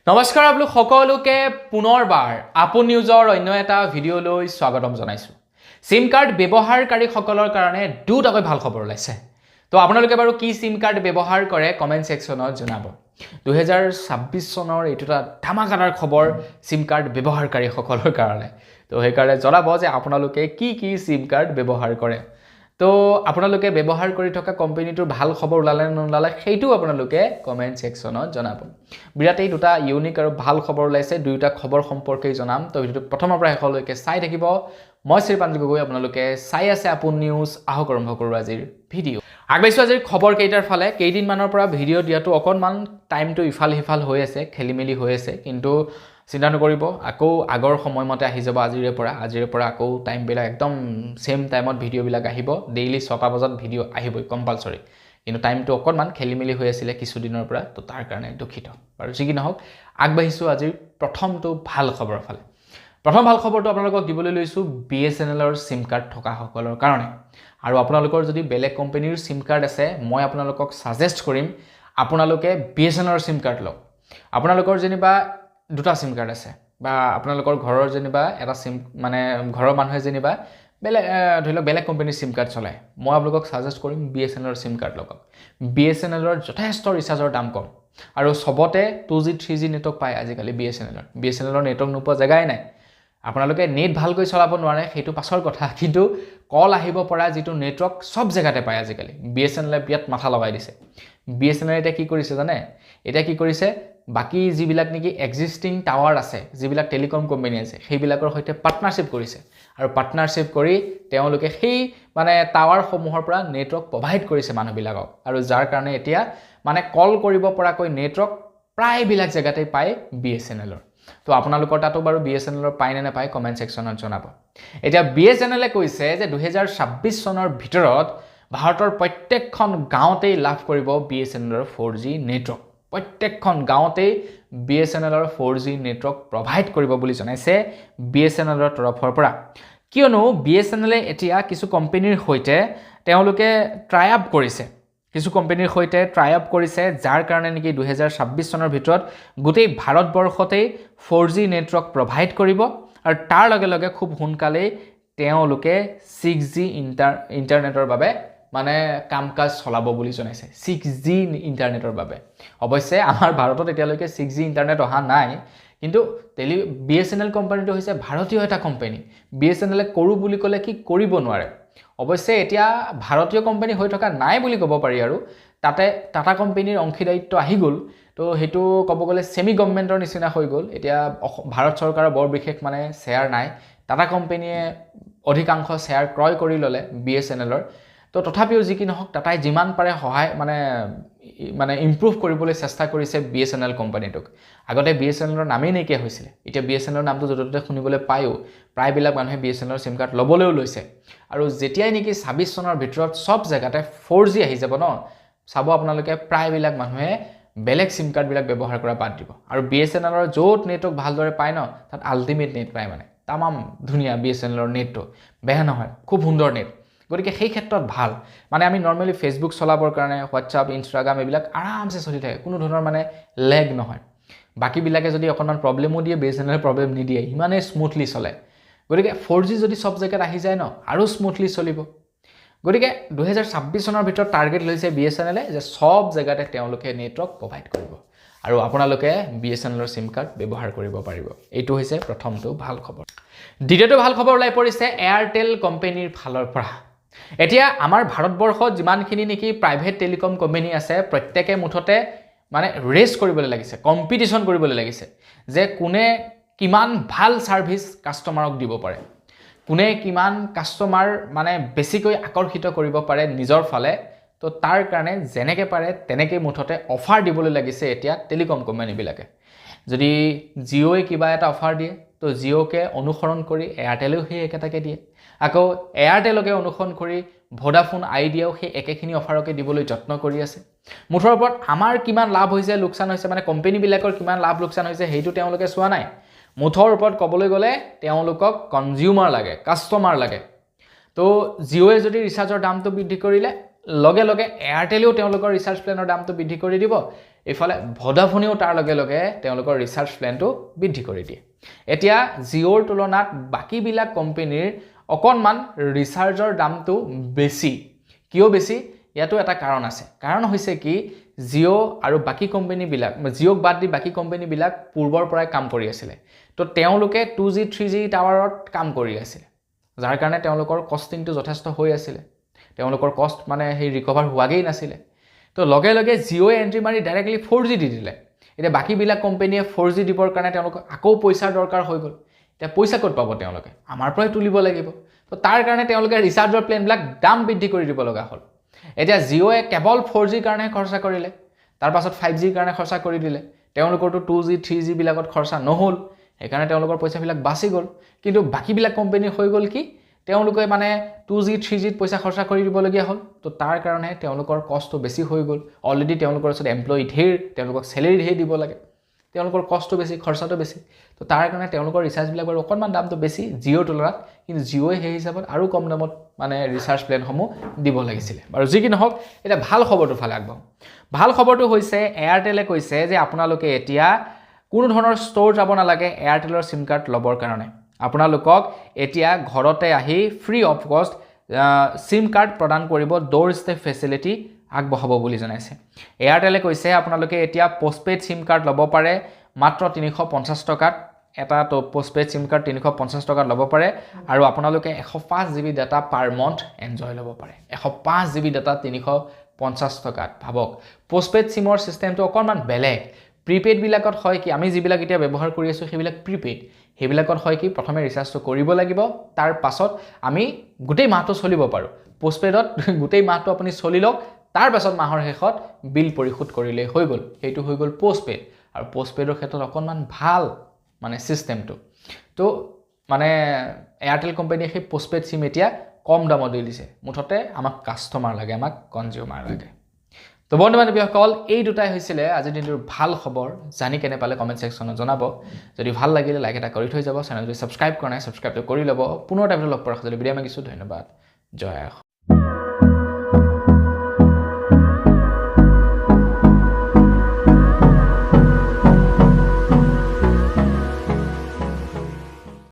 নমস্কাৰ আপোনালোক সকলোকে পুনৰবাৰ আপন নিউজৰ অন্য এটা ভিডিঅ'লৈ স্বাগতম জনাইছো। সিম কাৰ্ড ব্যৱহাৰকাৰীসকলৰ কাৰণে দুটাকৈ ভাল খবৰ ওলাইছে। তো আপোনালোকে বাৰু কি সিম কাৰ্ড ব্যৱহাৰ কৰে কমেন্ট সেকশনত জনাব। 2026 চনৰ এইটা ধামাকাদাৰ খবৰ সিম কাৰ্ড ব্যৱহাৰকাৰীসকলৰ কাৰণে। তো সেইকাৰণে জনাব যে আপোনালোকে কি সিম কাৰ্ড ব্যৱহাৰ কৰে। তো আপোনালোকে ব্যৱহাৰ কৰি থকা কোম্পানীটোৰ ভাল খবৰ ওলালে নোলালে সেইটো আপোনালোকে কমেন্ট সেকশনত জনাব। বিৰাট এই দুটা ইউনিক আৰু ভাল খবৰ ওলাইছে, দুইটা খবৰ সম্পৰ্কে জনাম। তো ভিডিঅটো প্ৰথমৰ পৰা শেষলৈকে চাই থাকিব। মই শ্ৰীপাঞ্জি গগৈ, আপোনালোকে চাই আছে আপোন নিউজ। আহক আৰম্ভ কৰো আজিৰ ভিডিঅ'। আগবাইছো আজিৰ খবৰ কেইটাৰ ফালে। কেইদিনমানৰ পৰা ভিডিঅ' দিয়াটো অকণমান টাইমটো ইফাল সিফাল হৈ আছে, খেলিমেলি হৈ আছে, কিন্তু চিন্তা নকৰিব, আকৌ আগৰ সময়মতে আহি যাব। আজিৰে পৰা আকৌ টাইমবিলাক একদম সেম টাইমত ভিডিঅ'বিলাক আহিব। ডেইলি 6টা বজাত ভিডিঅ' আহিবই কম্পালসৰি, কিন্তু টাইমটো অকণমান খেলিমেলি হৈ আছিলে কিছুদিনৰ পৰা, তো তাৰ কাৰণে দুখিত। আৰু যি কি নহওক আগবাঢ়িছো আজিৰ প্ৰথমটো ভাল খবৰৰ ফালে। প্ৰথম ভাল খবৰটো আপোনালোকক দিবলৈ লৈছো BSNLৰ সিম কাৰ্ড থকা সকলৰ কাৰণে। আৰু আপোনালোকৰ যদি বেলেগ কোম্পানীৰ সিম কাৰ্ড আছে, মই আপোনালোকক সাজেষ্ট কৰিম আপোনালোকে BSNLৰ সিম কাৰ্ড লওক। আপোনালোকৰ যেনিবা দুটা সিম কাৰ্ড আছে, বা আপোনালোকৰ ঘৰৰ যেনিবা এটা সিম মানে ঘৰৰ মানুহে যেনিবা বেলেগ ধৰি লওক বেলেগ কোম্পানীৰ সিম কাৰ্ড চলায়, মই আপোনালোকক সাজেষ্ট কৰিম BSNLৰ সিম কাৰ্ড লওক। BSNLৰ যথেষ্ট ৰিচাৰ্জৰ দাম কম, আৰু সবতে 2G 3G নেটৱৰ্ক পায় আজিকালি। BSNLৰ নেটৱৰ্ক নোপোৱা জেগাই নাই। আপোনালোকে নেট ভালকৈ চলাব নোৱাৰে সেইটো পাছৰ কথা, কিন্তু কল আহিব পৰা যিটো নেটৱৰ্ক সব জেগাতে পায় আজিকালি। BSNLে বিয়াত মাথা লগাই দিছে। BSNL এতিয়া কি কৰিছে জানে? এতিয়া কি কৰিছে, বাকি যিবিলাক নেকি এক্সিস্টিং টাৱাৰ আছে, যিবিলাক টেলিকম কোম্পানী আছে, সেইবিলাকৰ সৈতে পাৰ্টনাৰশ্বিপ কৰিছে। আৰু পাৰ্টনাৰশ্বিপ কৰি তেওঁলোকে সেই মানে টাৱাৰ সমূহৰ পৰা নেটৱৰ্ক প্ৰভাইড কৰিছে মানুহবিলাকক, আৰু যাৰ কাৰণে এতিয়া মানে কল কৰিব পৰাকৈ নেটৱৰ্ক প্ৰায়বিলাক জেগাতে পায় BSNLৰ। তো আপোনালোকৰ তাতো বাৰু BSNLৰ পায় নে নাপায় কমেন্ট সেকশনত জনাব। এতিয়া BSNLে কৈছে যে 2026 চনৰ ভিতৰত ভাৰতৰ প্ৰত্যেকখন গাঁৱতেই লাভ কৰিব BSNLৰ 4G নেটৱৰ্ক। প্ৰত্যেকখন গাঁৱতেই BSNLৰ 4G নেটৱৰ্ক প্ৰভাইড কৰিব বুলি জনাইছে BSNLৰ তৰফৰ পৰা। কিয়নো BSNLে এতিয়া কিছু কোম্পানীৰ সৈতে তেওঁলোকে ট্ৰাই আপ কৰিছে। কিছু কোম্পানীৰ সৈতে ট্ৰাই আপ কৰিছে, যাৰ কাৰণে নেকি 2026 চনৰ ভিতৰত গোটেই ভাৰতবৰ্ষতেই 4G নেটৱৰ্ক প্ৰভাইড কৰিব, আৰু তাৰ লগে লগে খুব সোনকালেই তেওঁলোকে 6G ইণ্টাৰনেটৰ বাবে মানে কাম কাজ চলাব বুলি জনাইছে। 6G ইণ্টাৰনেটৰ বাবে। অৱশ্যে আমাৰ ভাৰতত এতিয়ালৈকে 6G ইণ্টাৰনেট অহা নাই, কিন্তু BSNL কোম্পানীটো হৈছে ভাৰতীয় এটা কোম্পানী। BSNLে কৰো বুলি ক'লে কি কৰিব নোৱাৰে। অৱশ্যে এতিয়া ভাৰতীয় কোম্পানী হৈ থকা নাই বুলি ক'ব পাৰি, আৰু তাতে টাটা কোম্পানীৰ অংশীদাৰিত্ব আহি গ'ল। তো সেইটো ক'ব গ'লে সেমি গভৰ্ণমেণ্টৰ নিচিনা হৈ গ'ল। এতিয়া ভাৰত চৰকাৰৰ বৰ বিশেষ মানে শ্বেয়াৰ নাই। টাটা কোম্পানীয়ে অধিকাংশ শ্বেয়াৰ ক্ৰয় কৰি ল'লে BSNLৰ। তো তথাপিও যি কি নহওক টাটাই যিমান পাৰে সহায় মানে ইমপ্ৰুভ কৰিবলৈ চেষ্টা কৰিছে BSNL কোম্পানীটোক। আগতে BSNLৰ নামেই নাইকিয়া হৈছিলে, এতিয়া BSNLৰ নামটো য'তে ত'তে শুনিবলৈ পায়ো। প্ৰায়বিলাক মানুহে BSNLৰ সিম কাৰ্ড ল'বলৈও লৈছে। আৰু যেতিয়াই নেকি 26 চনৰ ভিতৰত সব জেগাতে 4G আহি যাব ন, চাব আপোনালোকে প্ৰায়বিলাক মানুহে বেলেগ সিম কাৰ্ডবিলাক ব্যৱহাৰ কৰা বাদ দিব। আৰু BSNLৰ য'ত নেটৱৰ্ক ভালদৰে পায় ন, তাত আল্টিমেট নেট পায়, মানে তামাম ধুনীয়া BSNLৰ নেটটো, বেয়া নহয়, খুব সুন্দৰ নেট। গতিকে সেই ক্ষেত্ৰত ভাল। মানে আমি নৰ্মেলি ফেচবুক চলাবৰ কাৰণে হোৱাটছআপ, ইনষ্টাগ্ৰাম এইবিলাক আৰামছে চলি থাকে, কোনো ধৰণৰ মানে লেগ নহয়। বাকীবিলাকে যদি অকণমান প্ৰব্লেমো দিয়ে, BSNLে প্ৰব্লেম নিদিয়ে, ইমানেই স্মুথলি চলে। গতিকে 4G যদি সব জেগাত আহি যায় ন, আৰু স্মুথলি চলিব। গতিকে 2026 চনৰ ভিতৰত টাৰ্গেট লৈছে BSNLে যে সব জেগাতে তেওঁলোকে নেটৱৰ্ক প্ৰভাইড কৰিব, আৰু আপোনালোকে BSNLৰ সিম কাৰ্ড ব্যৱহাৰ কৰিব পাৰিব। এইটো হৈছে প্ৰথমটো ভাল খবৰ। দ্বিতীয়টো ভাল খবৰ ওলাই পৰিছে এয়াৰটেল কোম্পানীৰ ফালৰ পৰা। এতিয়া আমাৰ ভাৰতবৰ্ষত যিমানখিনি নেকি প্ৰাইভেট টেলিকম কোম্পানী আছে, প্ৰত্যেকে মুঠতে মানে ৰেচ কৰিবলৈ লাগিছে, কম্পিটিশ্যন কৰিবলৈ লাগিছে, যে কোনে কিমান ভাল ছাৰ্ভিচ কাষ্টমাৰক দিব পাৰে, কোনে কিমান কাষ্টমাৰ মানে বেছিকৈ আকৰ্ষিত কৰিব পাৰে নিজৰ ফালে। তো তাৰ কাৰণে যেনেকে পাৰে তেনেকৈ মুঠতে অফাৰ দিবলৈ লাগিছে এতিয়া টেলিকম কোম্পানীবিলাকে। যদি জিঅ'য়ে কিবা এটা অফাৰ দিয়ে, তো জিঅ'কে অনুসৰণ কৰি এয়াৰটেলেও সেই একেটাকে দিয়ে। আকৌ এয়াৰটেলকে অনুসৰণ কৰি ভোডাফোন আইডিয়াও সেই একেখিনি অফাৰকে দিবলৈ যত্ন কৰি আছে। মুঠৰ ওপৰত আমাৰ কিমান লাভ হৈছে লোকচান হৈছে, মানে কোম্পানীবিলাকৰ কিমান লাভ লোকচান হৈছে সেইটো তেওঁলোকে চোৱা নাই। মুঠৰ ওপৰত ক'বলৈ গ'লে তেওঁলোকক কনজিউমাৰ লাগে, কাষ্টমাৰ লাগে। তো জিঅ'য়ে যদি ৰিচাৰ্জৰ দামটো বৃদ্ধি কৰিলে, লগে লগে এয়াৰটেলেও তেওঁলোকৰ ৰিচাৰ্জ প্লেনৰ দামটো বৃদ্ধি কৰি দিব এইফালে ভোডাফোনেও তাৰ লগে লগে তেওঁলোকৰ ৰিচাৰ্জ প্লেনটো বৃদ্ধি কৰি দিয়ে এতিয়া জিঅ'ৰ তুলনাত বাকিবিলাক কোম্পানীৰ অকণমান ৰিচাৰ্জৰ দামটো বেছি কিয় বেছি ইয়াতো এটা কাৰণ আছে কাৰণ হৈছে কি জিঅ' আৰু বাকি কোম্পানীবিলাক জিঅ'ক বাদ দি বাকি কোম্পানীবিলাক পূৰ্বৰ পৰাই কাম কৰি আছিল তো তেওঁলোকে 2G 3G টাৱাৰত কাম কৰি আছিল যাৰ কাৰণে তেওঁলোকৰ কষ্টিংটো যথেষ্ট হৈ আছিল তেওঁলোকৰ কষ্ট মানে সেই ৰিকভাৰ হোৱাগেই নাছিলে তো লগে লগে জিঅ'য়ে এন্ট্ৰি মাৰি ডাইৰেক্টলি 4G দি দিলে এতিয়া বাকিবিলাক কোম্পানীয়ে 4G দিবৰ কাৰণে তেওঁলোকক আকৌ পইচাৰ দৰকাৰ হৈ গ'ল এতিয়া পইচা ক'ত পাব তেওঁলোকে আমাৰ পৰাই তুলিব লাগিব তো তাৰ কাৰণে তেওঁলোকে ৰিচাৰ্জৰ প্লেনবিলাক দাম বৃদ্ধি কৰি দিব লগা হ'ল এতিয়া জিঅ'য়ে কেৱল 4G কাৰণে খৰচা কৰিলে তাৰ পাছত 5G কাৰণে খৰচা কৰি দিলে তেওঁলোকৰটো 2G 3G বিলাকত খৰচা নহল সেইকাৰণে তেওঁলোকৰ পইচাবিলাক বাচি গ'ল কিন্তু বাকিবিলাক কোম্পানী হৈ গ'ল কি তেওঁলোকে মানে 2G 3G পইচা খৰচা কৰি দিবলগীয়া হ'ল তো তাৰ কাৰণে তেওঁলোকৰ কষ্টটো বেছি হৈ গ'ল অলৰেডি তেওঁলোকৰ ওচৰত এমপ্লয়ি ঢেৰ তেওঁলোকক চেলেৰি ঢেৰ দিব লাগে তেওঁলোকৰ কষ্ট বেছি খৰচাটো বেছি তো তাৰ কাৰণে তেওঁলোকৰ ৰিচাৰ্জবিলাক বাৰু অকণমান দামটো বেছি জিঅ'ৰ তুলনাত কিন্তু জিঅ'য়ে সেই হিচাপত আৰু কম দামত মানে ৰিচাৰ্জ প্লেনসমূহ দিব লাগিছিলে বাৰু যি কি নহওক এটা ভাল খবৰটো ফালে আগবাঢ়ো ভাল খবৰটো হৈছে এয়াৰটেলে কৈছে যে আপোনালোকে এতিয়া কোনো ধৰণৰ ষ্ট'ৰ যাব নালাগে এয়াৰটেলৰ সিম কাৰ্ড ল'বৰ কাৰণে আপোনালোকক এতিয়া ঘৰতে আহি ফ্ৰী অফ কষ্ট সিম কাৰ্ড প্ৰদান কৰিব ডোৰ ষ্টেপ ফেচিলিটি আগবঢ়াব বুলি জনাইছে এয়াৰটেলে কৈছে আপোনালোকে এতিয়া পোষ্টপেইড সিম কাৰ্ড ল'ব পাৰে মাত্ৰ 350 টকাত এটা তো পোষ্টপেইড সিম কাৰ্ড 350 টকাত ল'ব পাৰে আৰু আপোনালোকে 105 জিবি ডাটা পাৰ মন্থ এনজয় ল'ব পাৰে 105 জিবি ডাটা 350 টকাত ভাবক পোষ্টপেইড সিমৰ সিস্টেমটো অকণমান বেলেগ প্ৰিপেইড বিলাকত হয় কি আমি যিবিলাক এতিয়া ব্যৱহাৰ কৰি আছো সেইবিলাক প্ৰিপেইড সেইবিলাকত হয় কি প্ৰথমে ৰিচাৰ্জটো কৰিব লাগিব তাৰ পাছত আমি গোটেই মাহটো চলিব পাৰো পোষ্টপেইডত গোটেই মাহটো আপুনি চলি লওক তাৰ পাছত মাহৰ শেষত বিল পৰিশোধ কৰিলে হৈ গ'ল এইটো হৈ গ'ল পোষ্টপেইড আৰু পোষ্টপেইডৰ ক্ষেত্ৰত অকণমান ভাল মানে সিস্টেমটো তো মানে এয়াৰটেল কোম্পানীয়ে সেই পোষ্টপেইড সিম এতিয়া কম দামত দি দিছে মুঠতে আমাক কাস্টমাৰ লাগে আমাক কনজিউমাৰ লাগে তো বন্ধু বান্ধৱীসকল এই দুটাই হৈছিলে আজিৰ দিনটোৰ ভাল খবৰ জানি কেনে পালে কমেণ্ট ছেকশ্যনত জনাব যদি ভাল লাগিলে লাইক এটা কৰি থৈ যাব চেনেলটো ছাবস্ক্ৰাইব কৰা নাই ছাবস্ক্ৰাইবটো কৰি ল'ব পুনৰ টাইমটো লগ পোৱাৰ যদি ভিডিঅ' মাগিছোঁ ধন্যবাদ জয়